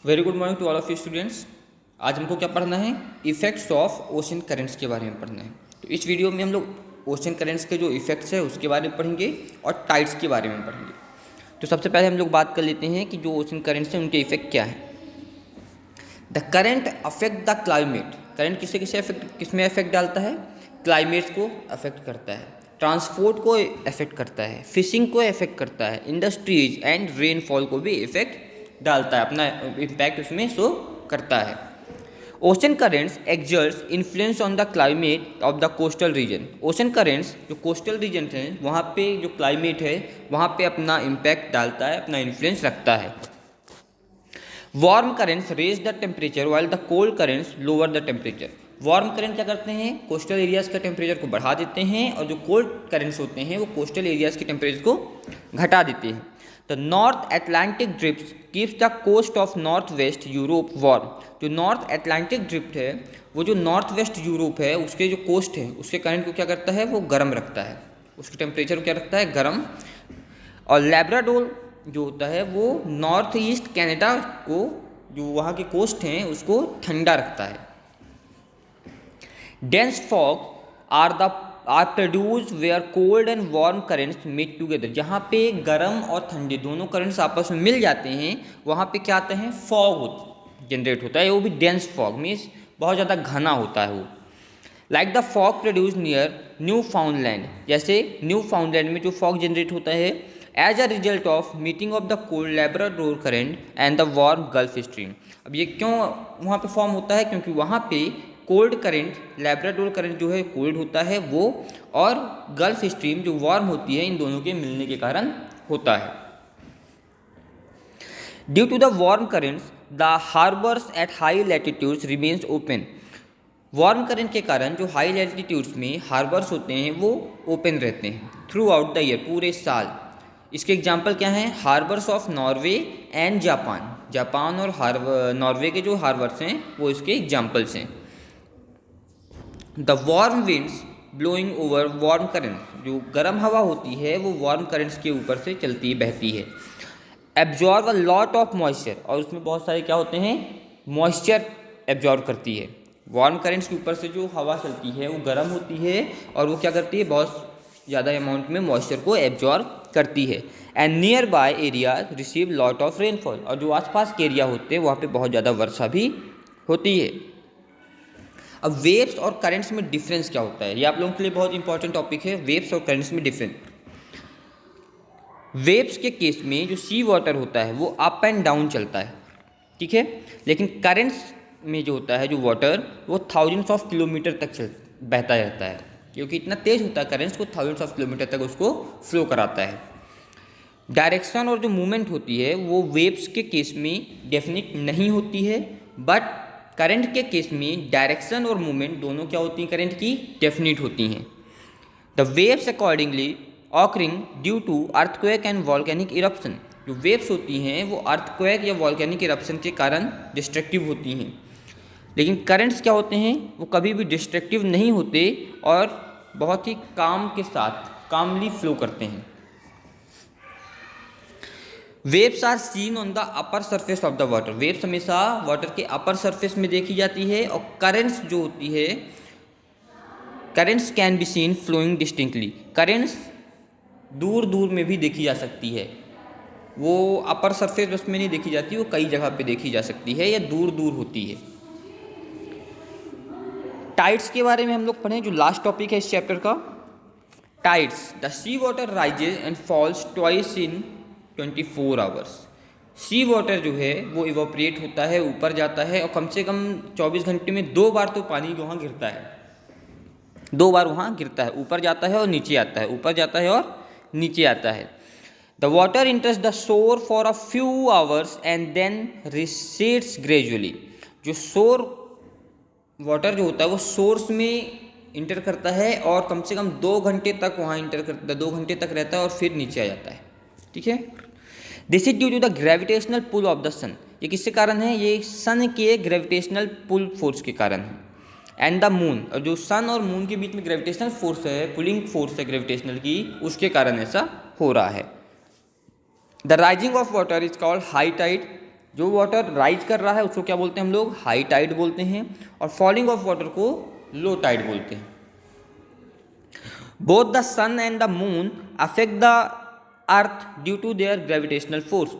Very good morning to all of you students. आज हमको क्या पढ़ना है? इफेक्ट्स ऑफ ओशन करेंट्स के बारे में पढ़ना है। तो इस वीडियो में हम लोग ओशन करेंट्स के जो इफेक्ट्स है उसके बारे में पढ़ेंगे और टाइड्स के बारे में पढ़ेंगे। तो सबसे पहले हम लोग बात कर लेते हैं कि जो ओशन करेंट्स हैं उनके इफेक्ट क्या है। The current affect the climate. Current किसमें अफेक्ट डालता है? क्लाइमेट्स को अफेक्ट करता है, ट्रांसपोर्ट को अफेक्ट करता है, फिशिंग को अफेक्ट करता है, इंडस्ट्रीज एंड रेनफॉल को भी इफेक्ट डालता है, अपना इम्पैक्ट उसमें शो करता है। Ocean currents exerts influence on the climate of the coastal region. Ocean currents जो कोस्टल रीजन हैं वहाँ पे जो क्लाइमेट है वहाँ पे अपना इम्पैक्ट डालता है, अपना इन्फ्लुएंस रखता है। Warm currents raise the temperature while the cold currents lower the temperature. Warm current क्या करते हैं? कोस्टल एरियाज़ का टेम्परेचर को बढ़ा देते हैं, और जो कोल्ड करेंट्स होते हैं वो कोस्टल एरियाज़ के टेम्परेचर को घटा देते हैं। The north Atlantic drift keeps the coast of north west Europe warm. जो नॉर्थ एटलांटिक ड्रिफ्ट है वो जो नॉर्थ वेस्ट यूरोप है उसके जो कोस्ट है उसके करंट को क्या करता है? वो गर्म रखता है, उसके टेम्परेचर को क्या रखता है? गर्म। और लैब्राडोर जो होता है वो नॉर्थ ईस्ट कनाडा को, जो वहाँ के कोस्ट हैं, उसको ठंडा रखता है। Dense fog are produce where cold and warm currents meet together. जहाँ पे गर्म और ठंडे दोनों करंट्स आपस में मिल जाते हैं वहाँ पे क्या आता है? फॉग जनरेट होता है। वो भी डेंस फॉग मीन्स बहुत ज़्यादा घना होता है वो। Like the fog produce near Newfoundland. जैसे न्यू फाउंडलैंड में जो फॉग जनरेट होता है as a result of meeting of the cold Labrador current and the warm Gulf Stream. अब ये क्यों वहाँ पे फॉर्म होता है? क्योंकि वहाँ पे कोल्ड करंट, लैब्राडोर करंट जो है कोल्ड होता है वो, और गल्फ स्ट्रीम जो वार्म होती है, इन दोनों के मिलने के कारण होता है। Due to the warm currents the harbours at high latitudes remains open. Warm current के कारण जो हाई लैटिट्यूड्स में हार्बर्स होते हैं वो ओपन रहते हैं थ्रू आउट द ईयर, पूरे साल। इसके एग्जाम्पल क्या हैं? Harbours of Norway and Japan. Japan और नॉर्वे के जो हार्बर्स हैं वो इसके एग्जाम्पल्स हैं। The warm winds blowing over warm currents. जो गर्म हवा होती है वो वार्म करेंट्स के ऊपर से चलती बहती है। Absorb a lot of moisture, और उसमें बहुत सारे क्या होते हैं? मॉइस्चर एब्जॉर्ब करती है। वार्म करेंट्स के ऊपर से जो हवा चलती है वो गर्म होती है और वो क्या करती है? बहुत ज़्यादा अमाउंट में मॉइस्चर को एब्जॉर्ब करती है। And near by area receive lot of rainfall, और जो आसपास के एरिया होते हैं वहाँ पे बहुत ज़्यादा वर्षा भी होती है। अब वेव्स और करंट्स में डिफरेंस क्या होता है, ये आप लोगों के लिए बहुत इंपॉर्टेंट टॉपिक है। वेव्स और करंट्स में डिफरेंस। वेव्स के केस में जो सी वाटर होता है वो अप एंड डाउन चलता है, ठीक है। लेकिन करंट्स में जो होता है जो वाटर वो थाउजेंड्स ऑफ किलोमीटर तक बहता रहता है, क्योंकि इतना तेज होता है करंट्स को थाउजेंड्स ऑफ किलोमीटर तक उसको फ्लो कराता है। डायरेक्शन और जो मूवमेंट होती है वो वेव्स के केस में डेफिनिट नहीं होती है, बट करंट के केस में डायरेक्शन और मूवमेंट दोनों क्या होती हैं? करंट की डेफिनिट होती हैं। The waves accordingly occurring due to earthquake and volcanic eruption. जो वेव्स होती हैं वो अर्थक्वेक या वॉल्केनिक इरप्शन के कारण डिस्ट्रक्टिव होती हैं, लेकिन करंट्स क्या होते हैं? वो कभी भी डिस्ट्रक्टिव नहीं होते और बहुत ही काम के साथ कामली फ्लो करते हैं। Waves are seen on the upper surface of the water. Waves हमेशा वाटर के अपर सरफेस में देखी जाती है, और करंट्स जो होती है, currents can be seen flowing distinctly. Currents दूर दूर में भी देखी जा सकती है, वो अपर सरफेस बस में नहीं देखी जाती, वो कई जगह पे देखी जा सकती है या दूर दूर होती है। टाइड्स के बारे में हम लोग पढ़ें, जो लास्ट टॉपिक है इस चैप्टर का। Tides, the sea water rises and falls twice in 24 hours. Sea water जो है वो इवोपरेट होता है, ऊपर जाता है, और कम से कम 24 घंटे में 2 बार तो पानी वहाँ गिरता है। 2 बार वहाँ गिरता है, ऊपर जाता है और नीचे आता है, ऊपर जाता है और नीचे आता है। The water enters the shore for a few hours and then recedes gradually. जो सोर वाटर जो होता है वो सोर्स में इंटर करता है और कम से कम 2 घंटे तक वहाँ इंटर करता है, 2 घंटे तक रहता है और फिर नीचे आ जाता है, ठीक है। This is due to the gravitational pull of the sun. ये किसके कारण है? ये सन के ग्रेविटेशनल पुल फोर्स के कारण है। एंड द मून, और जो सन और मून के बीच में ग्रेविटेशनल फोर्स है, पुलिंग फोर्स है ग्रेविटेशनल की, उसके कारण ऐसा हो रहा है। The rising of water is called high tide. जो वाटर राइज कर रहा है उसको क्या बोलते हैं हम लोग, हाई टाइड बोलते हैं, और फॉलिंग ऑफ वाटर को लो टाइड बोलते हैं। Both the sun and the moon affect the earth due to their gravitational force.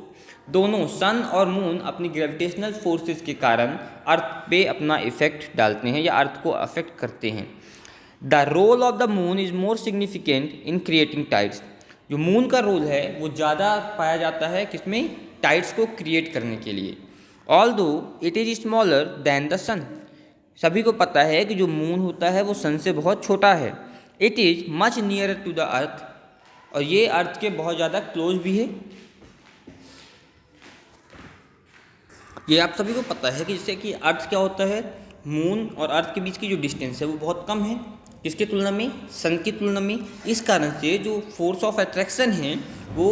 दोनों सन और मून अपनी ग्रेविटेशनल फोर्सेस के कारण अर्थ पे अपना इफेक्ट डालते हैं या अर्थ को अफेक्ट करते हैं। The role of the moon is more significant in creating tides. जो मून का रोल है वो ज़्यादा पाया जाता है किसमें, टाइड्स को क्रिएट करने के लिए। Although it is smaller than the sun. सभी को पता है कि जो मून होता है वो सन से बहुत छोटा है। It is much near to the earth, और ये अर्थ के बहुत ज़्यादा क्लोज भी है। ये आप सभी को पता है कि जैसे कि अर्थ क्या होता है, मून और अर्थ के बीच की जो डिस्टेंस है वो बहुत कम है, किसकी तुलना में, सन की तुलना में। इस कारण से जो फोर्स ऑफ अट्रैक्शन है वो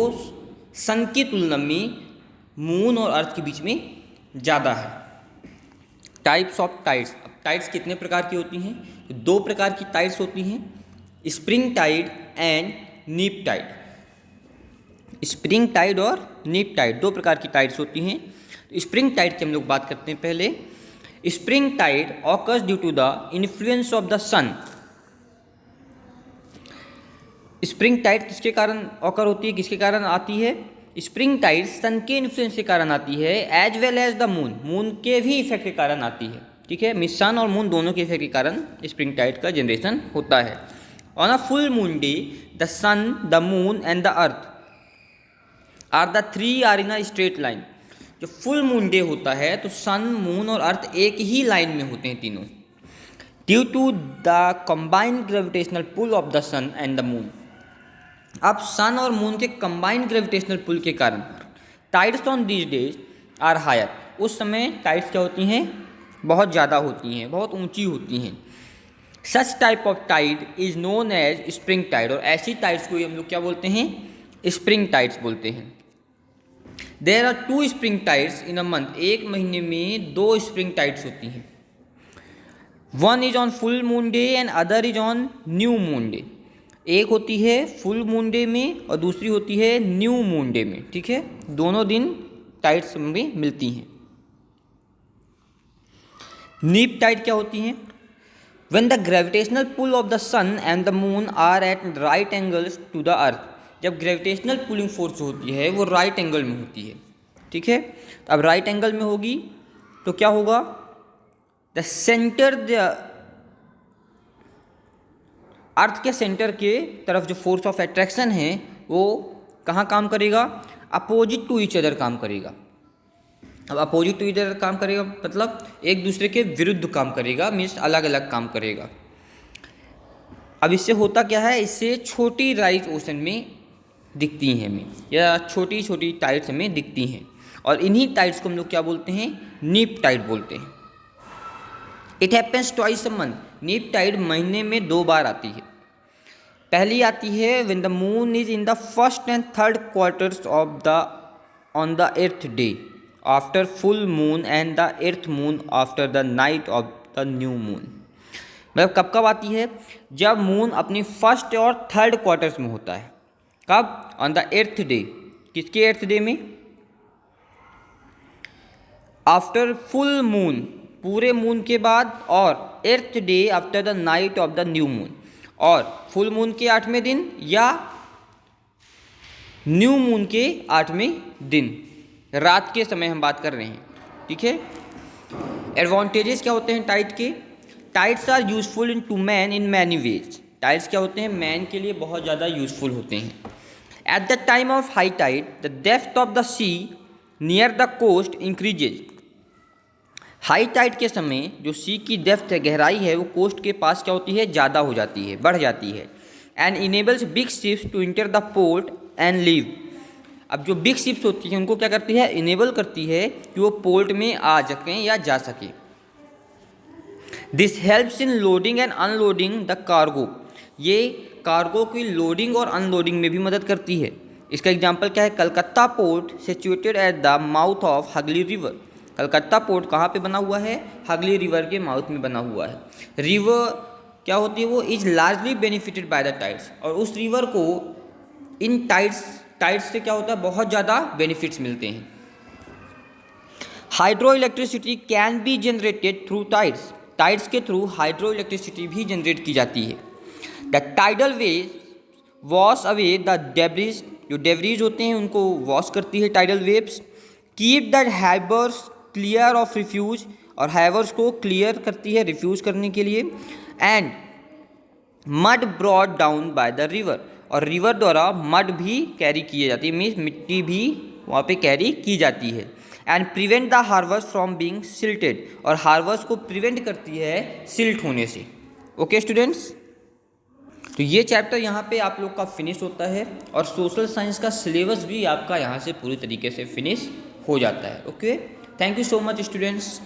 सन की तुलना में मून और अर्थ के बीच में ज़्यादा है। Types of tides. अब टाइड्स कितने प्रकार की होती हैं, तो 2 प्रकार की टाइड्स होती हैं, स्प्रिंग टाइड एंड नीप टाइड। स्प्रिंग टाइड और नीप टाइड 2 प्रकार की टाइड्स होती हैं। स्प्रिंग टाइड की हम लोग बात करते हैं पहले। Spring tide occurs due to the influence of the sun. Spring tide किसके कारण ऑकर होती है, किसके कारण आती है, स्प्रिंग टाइड सन के इन्फ्लुएंस के कारण आती है, as well as the moon, moon के भी इफेक्ट के कारण आती है। ठीक है, मिस सन और मून दोनों के इफेक्ट के कारण स्प्रिंग टाइड का जनरेशन होता है। On a full moon day the sun, the moon and the earth are the 3 are in a straight line. जो फुल मून डे होता है तो सन, मून और अर्थ एक ही लाइन में होते हैं तीनों, due to the combined gravitational pull of the sun and the moon. अब सन और मून के कंबाइंड ग्रेविटेशनल पुल के कारण tides on these days are higher. उस समय टाइड्स क्या होती हैं, बहुत ज़्यादा होती हैं, बहुत ऊंची होती हैं। Such type of tide is known as spring tide. और ऐसी टाइड्स को हम लोग क्या बोलते हैं, स्प्रिंग टाइड्स बोलते हैं। There are 2 spring tides in a month. एक महीने में 2 स्प्रिंग टाइड्स होती हैं। One is on full moon day and other is on new moon day. एक होती है फुल मून डे में और दूसरी होती है न्यू मून डे में। ठीक है, दोनों दिन टाइड्स में मिलती हैं। नीप टाइड क्या होती हैं, when the gravitational pull of the sun and the moon are at right angles to the earth. जब ग्रेविटेशनल पुलिंग फोर्स होती है वो राइट एंगल में होती है। ठीक है, अब राइट एंगल में होगी तो क्या होगा, द सेंटर, द अर्थ के सेंटर के तरफ जो फोर्स ऑफ अट्रैक्शन है वो कहाँ काम करेगा, अपोजिट टू ईच अदर काम करेगा। अब अपोजिट टू ईच अदर काम करेगा मतलब एक दूसरे के विरुद्ध काम करेगा, मीन्स अलग अलग काम करेगा। अब इससे होता क्या है, इससे छोटी राइज ओशन में दिखती हैं हमें, या छोटी छोटी टाइड्स हमें दिखती हैं, और इन्हीं टाइड्स को हम लोग क्या बोलते हैं, नीप टाइड बोलते हैं। It happens twice a month. Neap tide महीने में 2 बार आती है। पहली आती है when the moon is in the first and third quarters of the on the eighth day after full moon and the eighth moon after the night of the new moon. मतलब कब कब आती है, जब मून अपनी first और third quarters में होता है। कब, ऑन द एर्थ डे। किसके एर्थ डे में, आफ्टर फुल मून, पूरे मून के बाद, और eighth day after the night of the new moon, और फुल मून के 8वें दिन या न्यू मून के 8वें दिन, रात के समय हम बात कर रहे हैं। ठीक है, एडवांटेजेस क्या होते हैं टाइड के, tides are useful in to man in many ways. Tides क्या होते हैं, मैन के लिए बहुत ज़्यादा यूजफुल होते हैं। At the time of high tide the depth of the sea near the coast increases. High tide के समय जो सी की डेप्थ है, गहराई है, वो कोस्ट के पास क्या होती है, ज़्यादा हो जाती है, बढ़ जाती है। And enables big ships to enter the port and leave. अब जो बिग शिप्स होती हैं उनको क्या करती है, इनेबल करती है कि वो पोर्ट में आ सकें या जा सकें। This helps in loading and unloading the cargo. ये कार्गो की लोडिंग और अनलोडिंग में भी मदद करती है। इसका एग्जाम्पल क्या है, Calcutta port situated at the mouth of Hooghly river. Calcutta port कहाँ पे बना हुआ है, हगली रिवर के माउथ में बना हुआ है। रिवर क्या होती है, वो is largely benefited by the tides. और उस रिवर को इन टाइड्स से क्या होता है, बहुत ज़्यादा बेनिफिट्स मिलते हैं। Hydro electricity can be generated through tides, tides के थ्रू हाइड्रो इलेक्ट्रिसिटी भी जनरेट की जाती है। The tidal wave wash away the debris, जो डेब्रिज होते हैं उनको वॉश करती है tidal waves. Keep the harbours clear of refuse, और हैवर्स को क्लियर करती है रिफ्यूज करने के लिए। And mud brought down by the river, और रिवर द्वारा मड भी कैरी किए जाती है, मीन्स मिट्टी भी वहाँ पे कैरी की जाती है। And prevent the harbours from being silted, और हार्वर्स को प्रिवेंट करती है सिल्ट होने से। ओके स्टूडेंट्स, तो ये चैप्टर यहाँ पे आप लोग का फिनिश होता है और सोशल साइंस का सिलेबस भी आपका यहाँ से पूरी तरीके से फिनिश हो जाता है। Okay, thank you so much students.